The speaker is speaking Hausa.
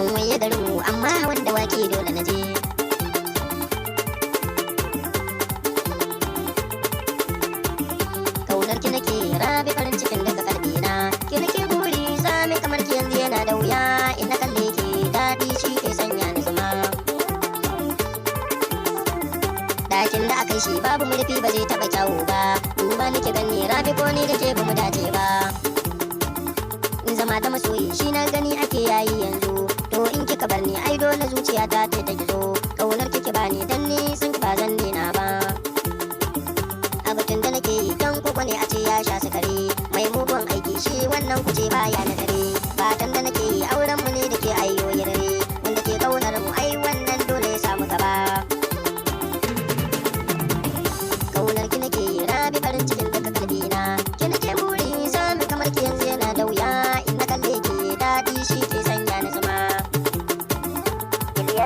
dan waye garinmu amma wanda wake dole na je. Kaunar ki nake Rabi farin cikin daga kalbi na, ki nake buri sami kamar ki yanzu yana da wuya, in na kalle ki daɗi shi ke sanya ni zuma. Dakin da aka shi babu murfi ba zai taɓa kyawu ba, duba nake gani Rabi ko ni da ke ba mu dace ba. Zama da masoyi shi na gani ake yayi yanzu, to in kika bar ni ai dole zuciya ta ta gizo. Kaunar kike bani dan ni sun ba zan daina ba. Abutun da nake yi dan koko ne a ce ya sha sukari, mai mugun aiki shi wannan kuce baya na dare. Fatan da nake yi auren mu ne da ke ayyo yarare, wanda ke kaunar mu ai wannan dole ya samu gaba. Kaunar ki nake Rabi farin cikin daga kalbi na, ki nake buri sami kamar ki yanzu yana da wuya, in na kalle ki daɗi shi ke sanya ni zuma. Iliya